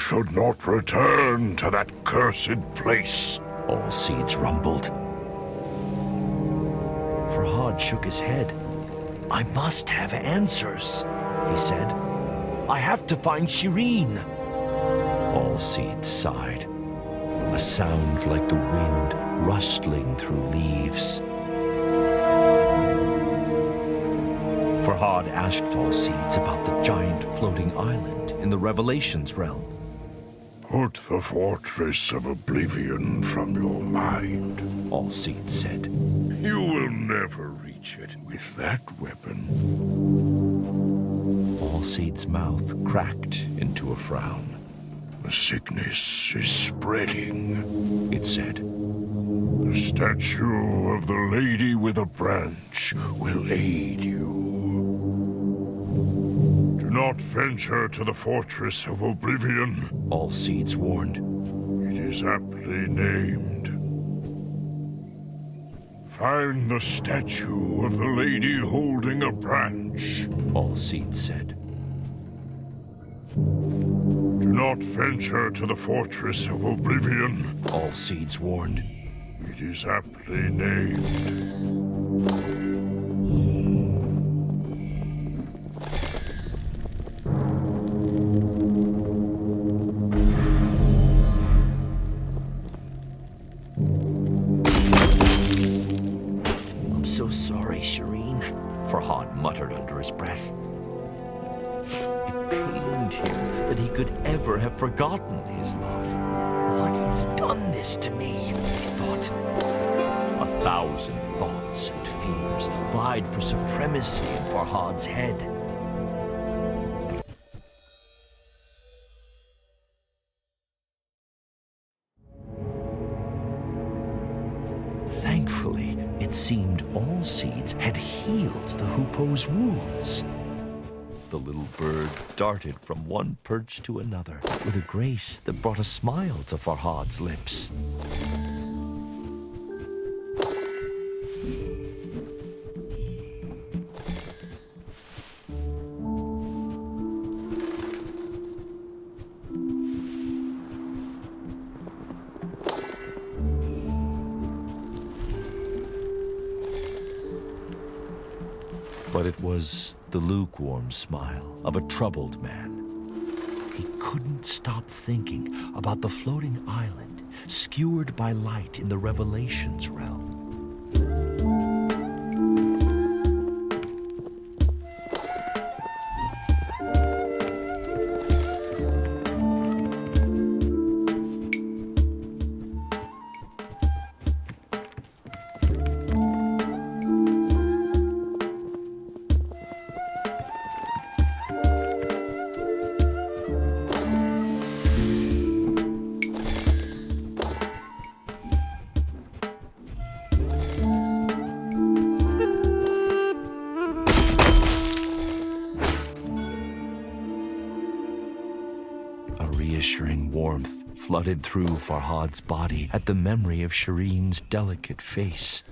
should not return to that cursed place. All Seeds rumbled. Farhad shook his head. I must have answers, he said. I have to find Shirin. All Seeds sighed. A sound like the wind rustling through leaves. Farhad asked All Seeds about the giant floating island in the Revelations realm. Put the Fortress of Oblivion from your mind, All Seeds said. You will never reach it with that weapon. All Seeds' mouth cracked into a frown. The sickness is spreading, it said. The statue of the Lady with a Branch will aid you. Do not venture to the Fortress of Oblivion, All Seeds warned. It is aptly named. Find the statue of the Lady holding a branch, All Seeds said. Do not venture to the Fortress of Oblivion, All Seeds warned. It is aptly named. I'm so sorry, Shirin, Farhad muttered under his breath. It pained him that he could ever have forgotten his love. What has done this to me, he thought. 1,000 thoughts and fears vied for supremacy in Farhad's head. Thankfully, it seemed All Seeds had healed the Hoopoe's wounds. The little bird darted from one perch to another with a grace that brought a smile to Farhad's lips. But it was the lukewarm smile of a troubled man. He couldn't stop thinking about the floating island skewered by light in the Revelations realm. Reassuring warmth flooded through Farhad's body at the memory of Shirin's delicate face.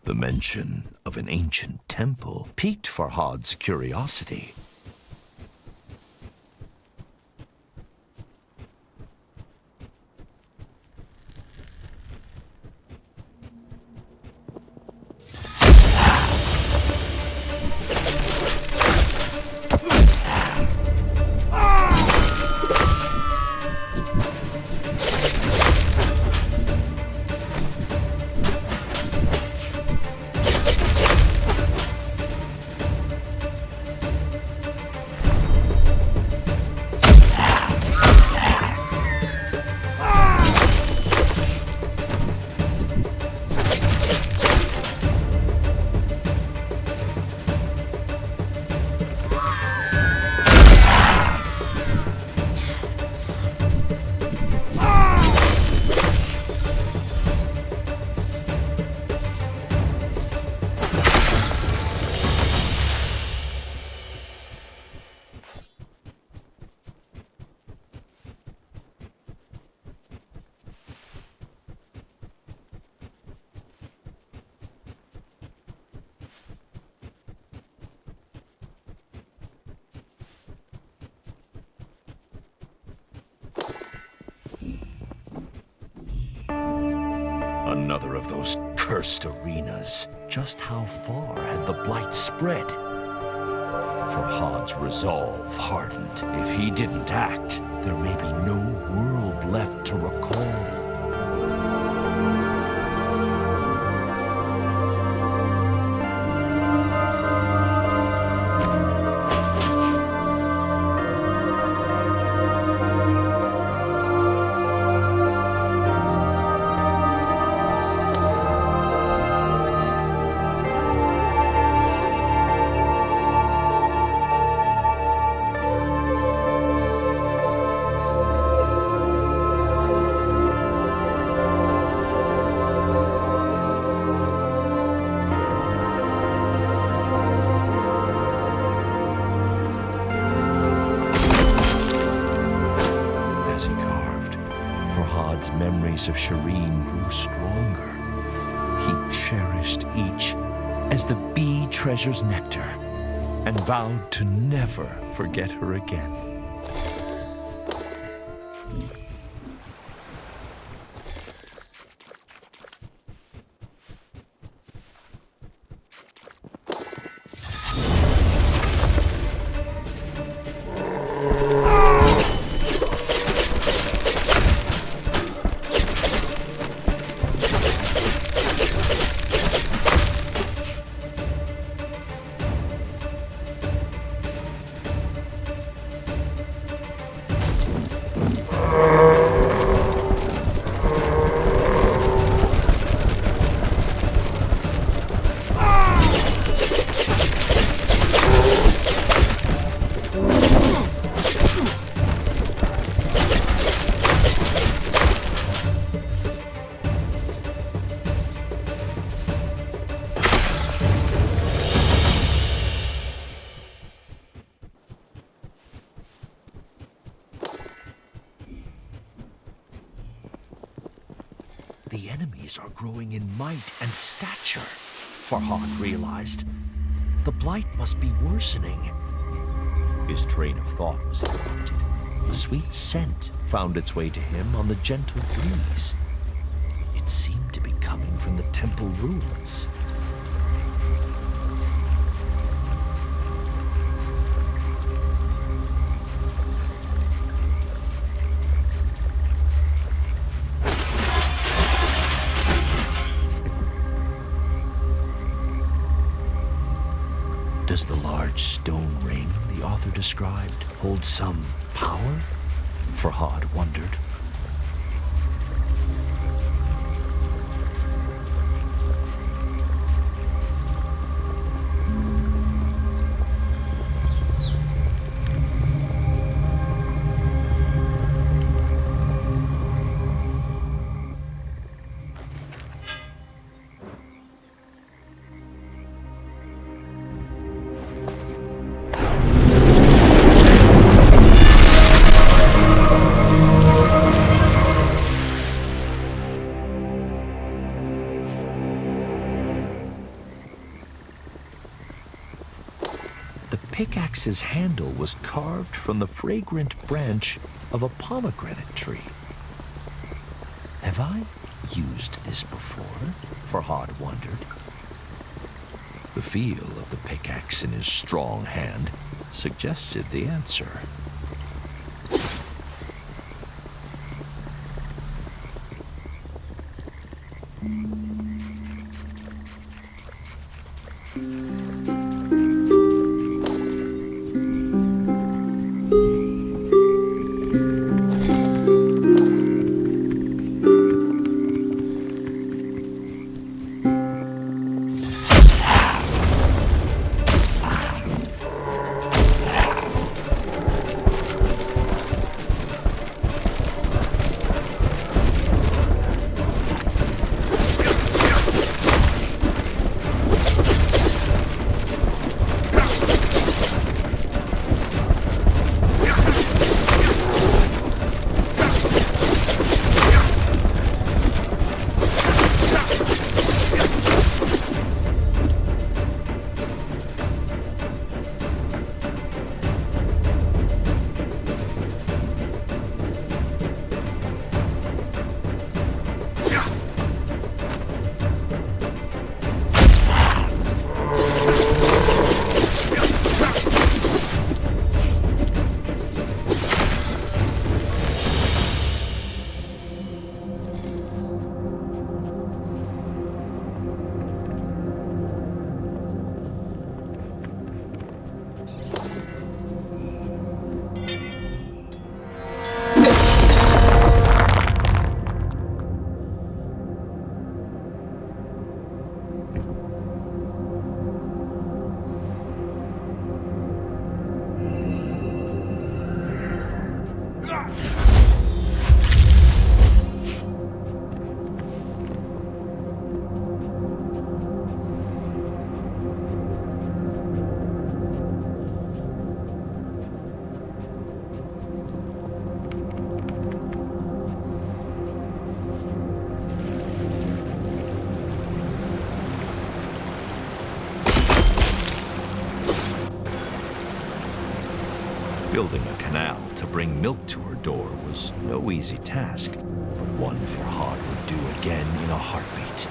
The mention of an ancient temple piqued Farhad's curiosity. another of those cursed arenas. Just how far had the blight spread? Farhad's resolve hardened. If he didn't act, there may be no world left to recall. Of Shirin grew stronger. He cherished each as the bee treasures nectar and vowed to never forget her again. The enemies are growing in might and stature, Farhad realized. The blight must be worsening. His train of thought was interrupted. A sweet scent found its way to him on the gentle breeze. It seemed to be coming from the temple ruins. Does the large stone ring the author described hold some power? Farhad wondered. Pickaxe's handle was carved from the fragrant branch of a pomegranate tree. Have I used this before? Farhad wondered. The feel of the pickaxe in his strong hand suggested the answer. Building a canal to bring milk to her door was no easy task, but one Farhad would do again in a heartbeat.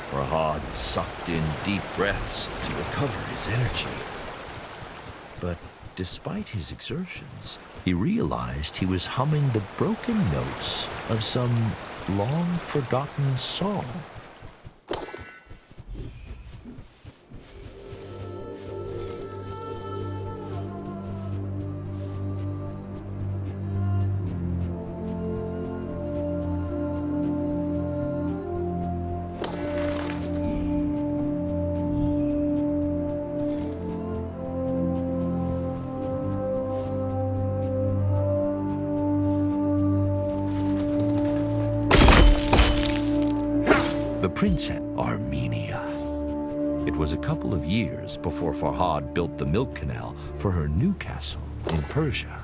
Farhad sucked in deep breaths to recover his energy. But despite his exertions, he realized he was humming the broken notes of some long-forgotten song. Princess Armenia. It was a couple of years before Farhad built the milk canal for her new castle in Persia.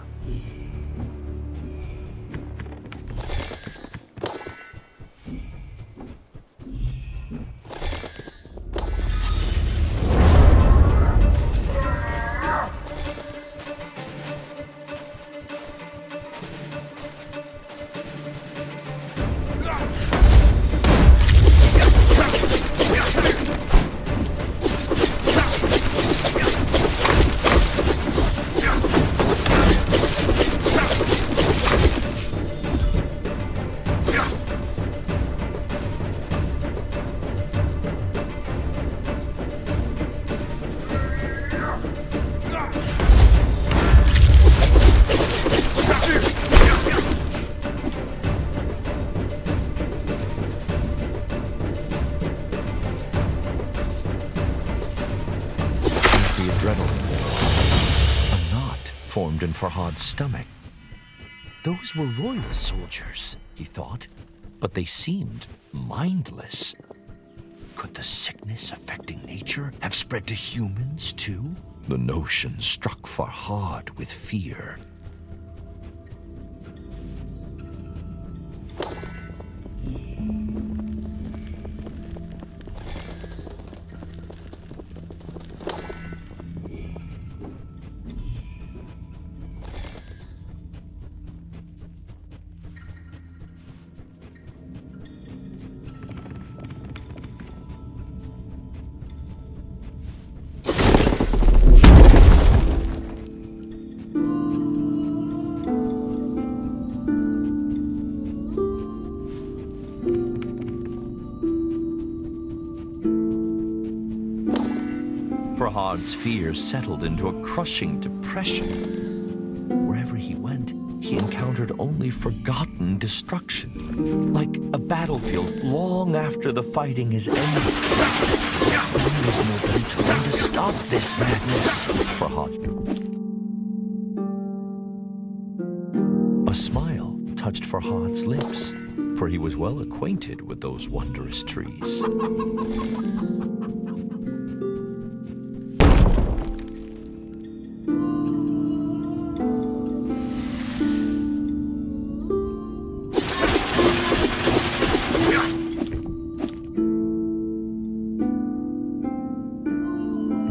Formed in Farhad's stomach. Those were royal soldiers, he thought, but they seemed mindless. Could the sickness affecting nature have spread to humans too? The notion struck Farhad with fear. Farhad's fear settled into a crushing depression. Wherever he went, he encountered only forgotten destruction, like a battlefield long after the fighting is ended. There is nobody trying to stop this madness, Farhad. A smile touched Farhad's lips, for he was well acquainted with those wondrous trees.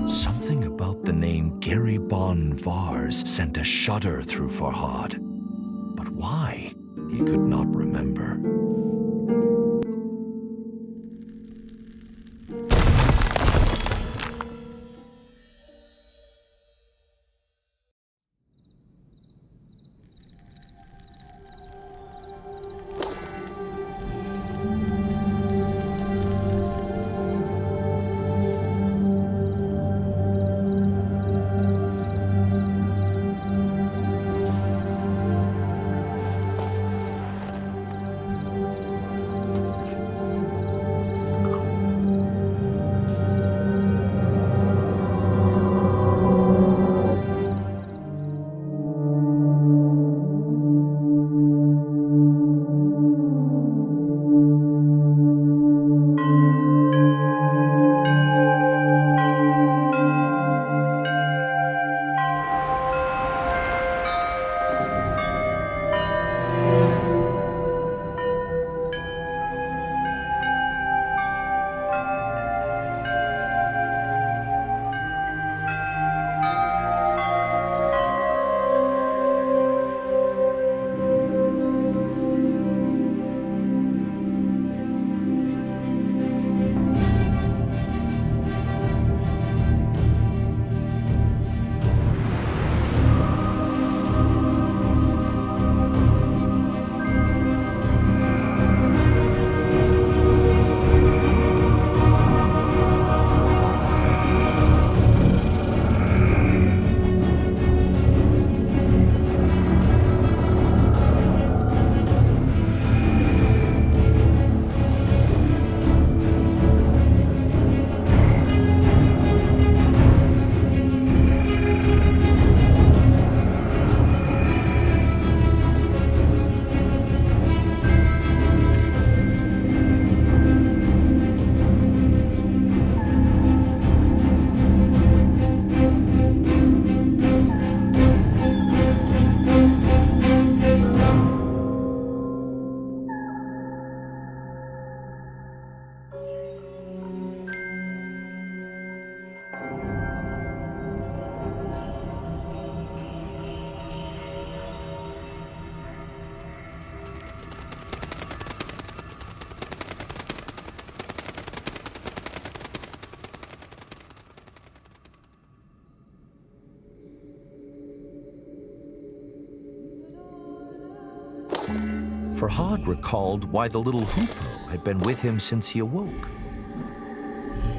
Something about the name Garibon Vars sent a shudder through Farhad. But why? He could not remember. Farhad recalled why the little hoopoe had been with him since he awoke.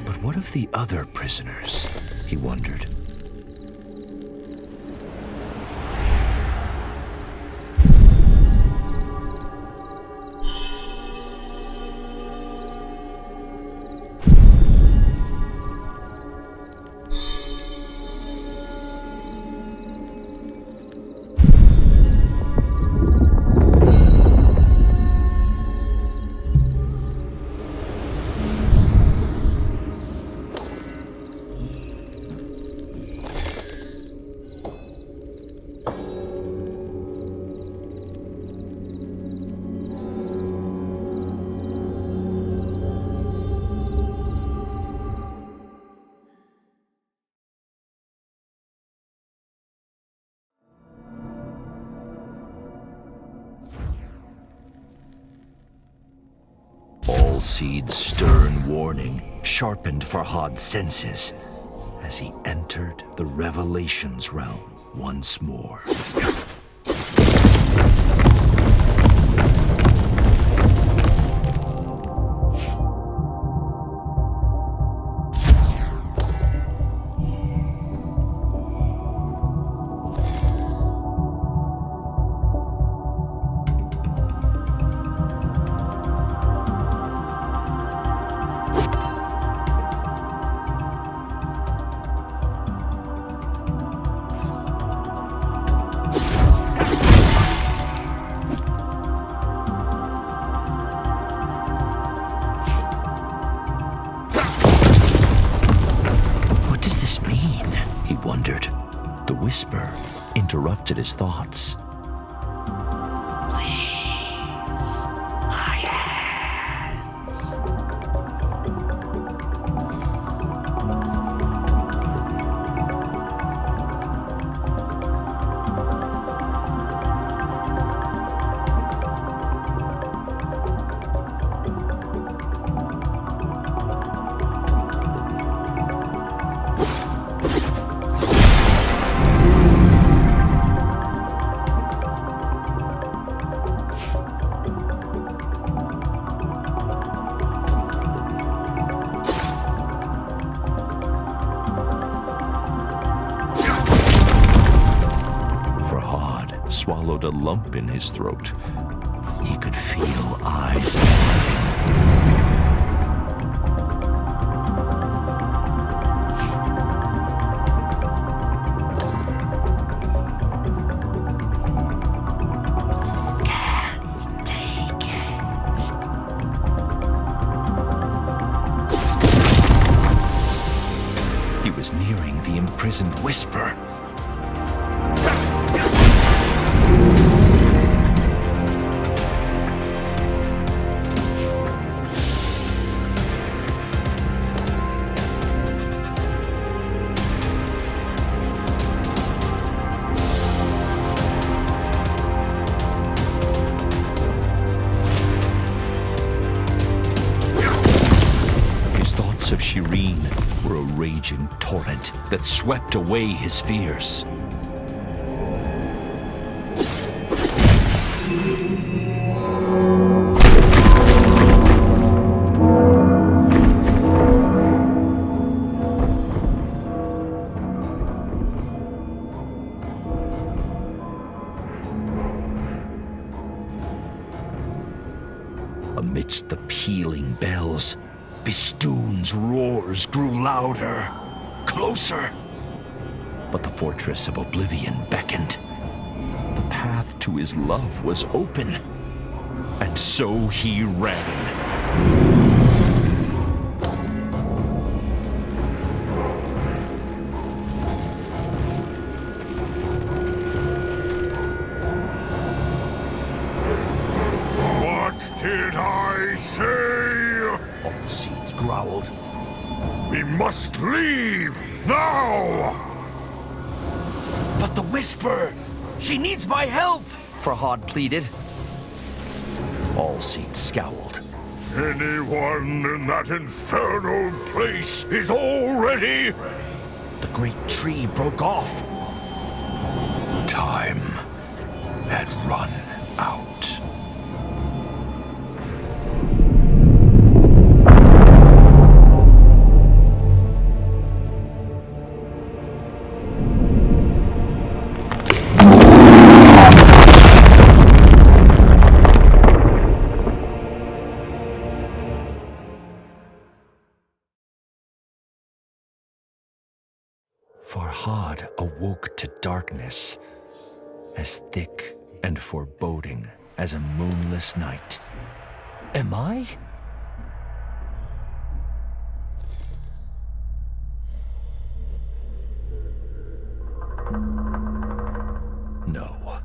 But what of the other prisoners? He wondered. Seed's stern warning sharpened Farhad's senses as he entered the Revelations realm once more. whisper interrupted his thoughts. Please, my hands. Swallowed a lump in his throat. He could feel eyes. Can't take it. He was nearing the imprisoned whisper. Of Shirin were a raging torrent that swept away his fears. Amidst the pealing bells, Bistun's roars grew louder, closer. But the fortress of oblivion beckoned. The path to his love was open, and so he ran. What did I say? All Seeds growled. We must leave now! But the whisper! She needs my help! Farhad pleaded. All Seeds scowled. Anyone in that infernal place is already... The great tree broke off. Time had run out. Farhad awoke to darkness, as thick and foreboding as a moonless night. Am I? No.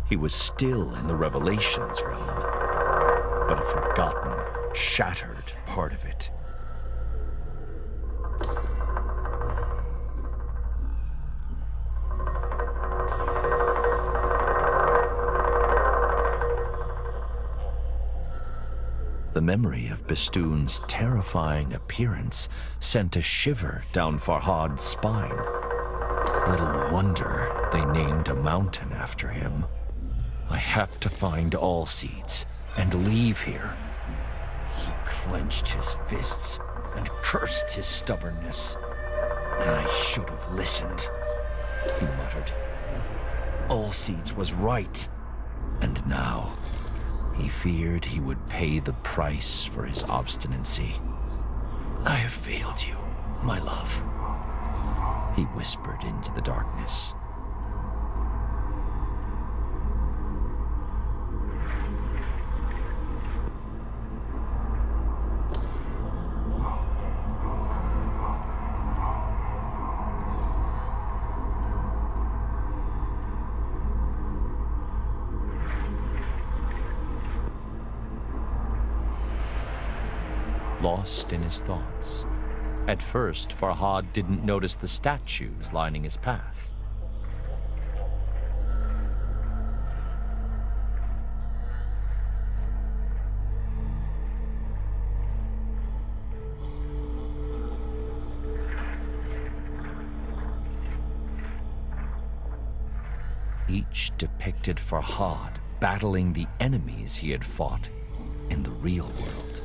He was still in the Revelations realm, but a forgotten, shattered part of it. The memory of Bistun's terrifying appearance sent a shiver down Farhad's spine. Little wonder they named a mountain after him. I have to find All Seeds and leave here. He clenched his fists and cursed his stubbornness. I should have listened, he muttered. All Seeds was right. And now, he feared he would pay the price for his obstinacy. I have failed you, my love, he whispered into the darkness. lost in his thoughts. At first, Farhad didn't notice the statues lining his path. Each depicted Farhad battling the enemies he had fought in the real world.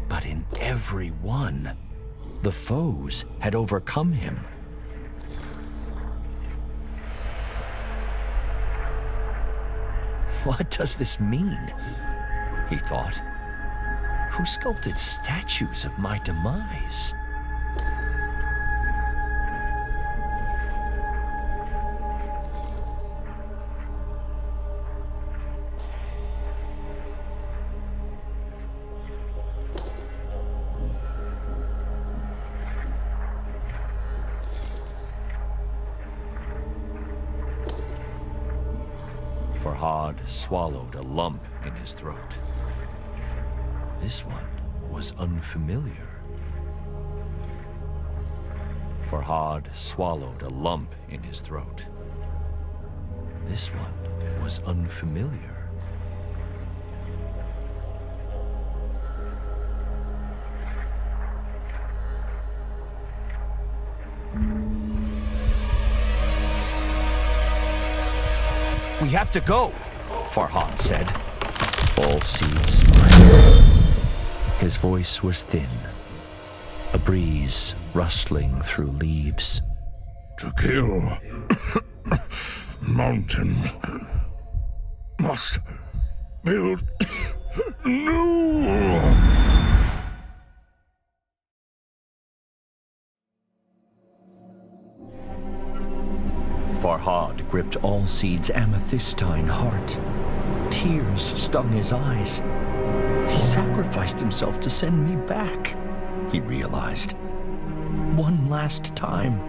But in every one, the foes had overcome him. What does this mean? He thought. Who sculpted statues of my demise? Farhad swallowed a lump in his throat. This one was unfamiliar. Farhad swallowed a lump in his throat. This one was unfamiliar. We have to go, Farhad said. All Seeds smiled. His voice was thin, a breeze rustling through leaves. To kill mountain must build new. Farhad gripped All Seeds' amethystine heart. Tears stung his eyes. He sacrificed himself to send me back, he realized. One last time.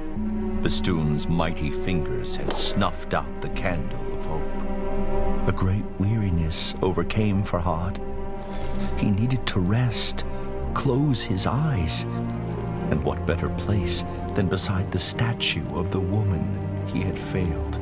Bistun's mighty fingers had snuffed out the candle of hope. A great weariness overcame Farhad. He needed to rest, close his eyes. And what better place than beside the statue of the woman he had failed?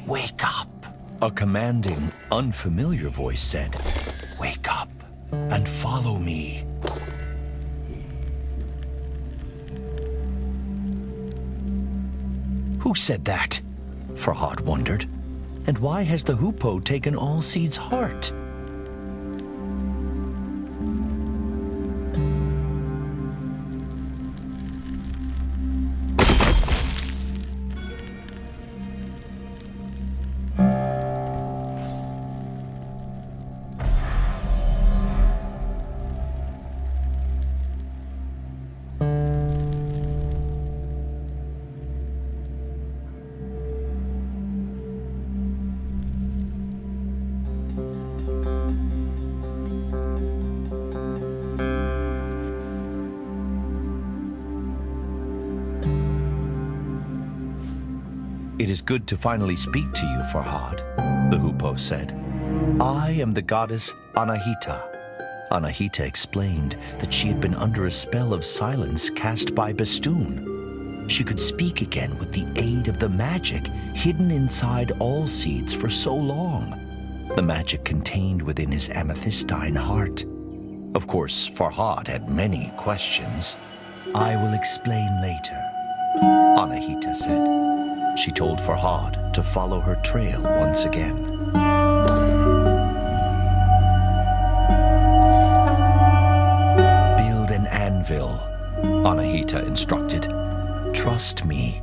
Wake up! A commanding, unfamiliar voice said, "Wake up and follow me." Who said that? Farhad wondered. And why has the hoopoe taken All Seeds' heart? It is good to finally speak to you, Farhad, the hoopoe said. I am the goddess Anahita. Anahita explained that she had been under a spell of silence cast by Bistun. She could speak again with the aid of the magic hidden inside All Seeds for so long. The magic contained within his amethystine heart. Of course, Farhad had many questions. I will explain later, Anahita said. She told Farhad to follow her trail once again. Build an anvil, Anahita instructed. Trust me.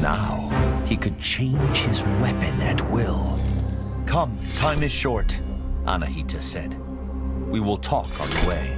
Now he could change his weapon again at will. Come, time is short, Anahita said. We will talk on the way.